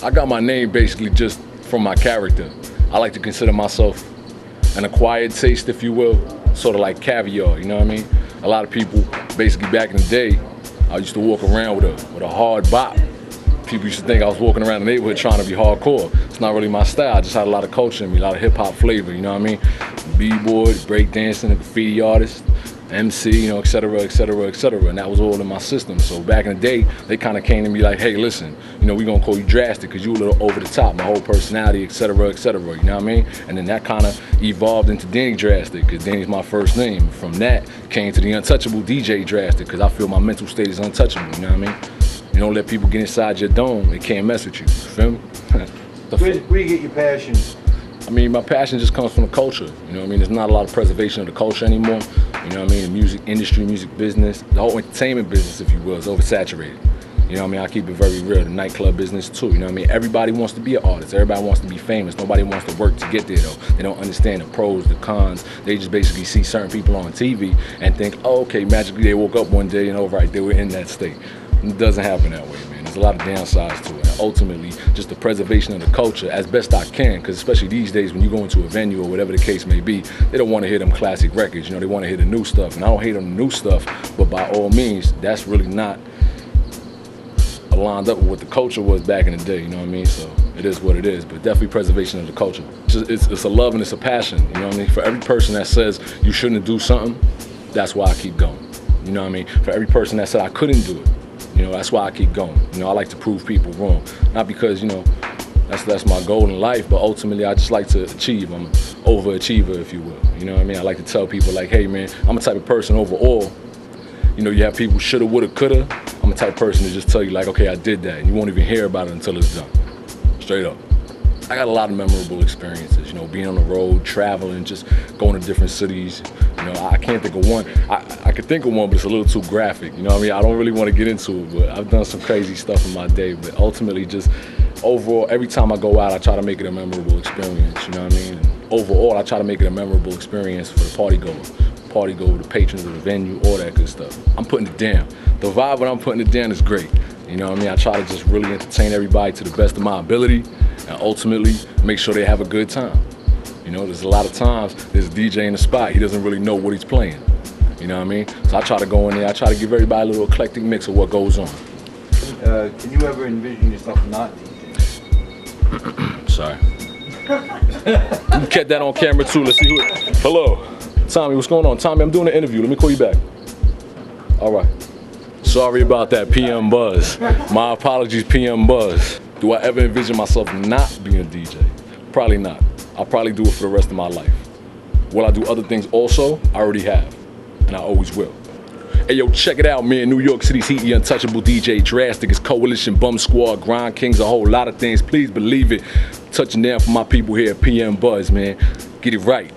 I got my name basically just from my character. I like to consider myself an acquired taste, if you will, sort of like caviar, you know what I mean? A lot of people, basically back in the day, I used to walk around with a hard bop. People used to think I was walking around the neighborhood trying to be hardcore. It's not really my style. I just had a lot of culture in me, a lot of hip-hop flavor, you know what I mean? B-boy, breakdancing, a graffiti artist, MC, you know, et cetera, et cetera, et cetera. And that was all in my system. So back in the day, they kind of came to me like, hey, listen, you know, we're going to call you Drastic because you a little over the top, my whole personality, et cetera, you know what I mean? And then that kind of evolved into Danny Drastic because Danny's my first name. From that came to the Untouchable DJ Drastic because I feel my mental state is untouchable, you know what I mean? You don't let people get inside your dome, they can't mess with you feel me? Where do you get your passion? I mean, my passion just comes from the culture, you know what I mean? There's not a lot of preservation of the culture anymore, you know what I mean? The music industry, music business, the whole entertainment business, if you will, is oversaturated. You know what I mean? I keep it very real. The nightclub business too, you know what I mean? Everybody wants to be an artist, everybody wants to be famous, nobody wants to work to get there though. They don't understand the pros, the cons, they just basically see certain people on TV and think, oh, okay, magically they woke up one day and right, they were in that state. It doesn't happen that way, man. There's a lot of downsides to it. And ultimately, just the preservation of the culture as best I can, because especially these days when you go into a venue or whatever the case may be, they don't want to hear them classic records, you know, they want to hear the new stuff. And I don't hate on the new stuff, but by all means, that's really not lined up with what the culture was back in the day, you know what I mean? So it is what it is, but definitely preservation of the culture. It's a love and it's a passion, you know what I mean? For every person that says you shouldn't do something, that's why I keep going, you know what I mean? For every person that said I couldn't do it, you know, that's why I keep going. You know, I like to prove people wrong. Not because, you know, that's my goal in life, but ultimately I just like to achieve. I'm an overachiever, if you will. You know what I mean? I like to tell people like, hey man, I'm a type of person overall. You know, you have people shoulda, woulda, coulda. I'm a type of person to just tell you like, okay, I did that. And you won't even hear about it until it's done. Straight up. I got a lot of memorable experiences, you know, being on the road, traveling, just going to different cities. You know, I can't think of one. I could think of one, but it's a little too graphic. You know what I mean? I don't really want to get into it, but I've done some crazy stuff in my day. But ultimately, just overall, every time I go out, I try to make it a memorable experience. You know what I mean? And overall, I try to make it a memorable experience for the party goer, the patrons of the venue, all that good stuff. I'm putting it down. The vibe when I'm putting it down is great. You know what I mean? I try to just really entertain everybody to the best of my ability and ultimately make sure they have a good time. You know, there's a lot of times there's a DJ in the spot, he doesn't really know what he's playing. You know what I mean? So I try to go in there, I try to give everybody a little eclectic mix of what goes on. Can you ever envision yourself not DJing? Sorry. You can get that on camera too, let's see who. Hello. Tommy, what's going on? Tommy, I'm doing an interview, let me call you back. All right. Sorry about that, PM Buzz. My apologies, PM Buzz. Do I ever envision myself not being a DJ? Probably not. I'll probably do it for the rest of my life. Will I do other things also? I already have, and I always will. Hey yo, check it out, man. New York City's Heat, the Untouchable DJ Drastic, is Coalition, Bum Squad, Grind Kings, a whole lot of things. Please believe it. Touching down for my people here at PM Buzz, man. Get it right.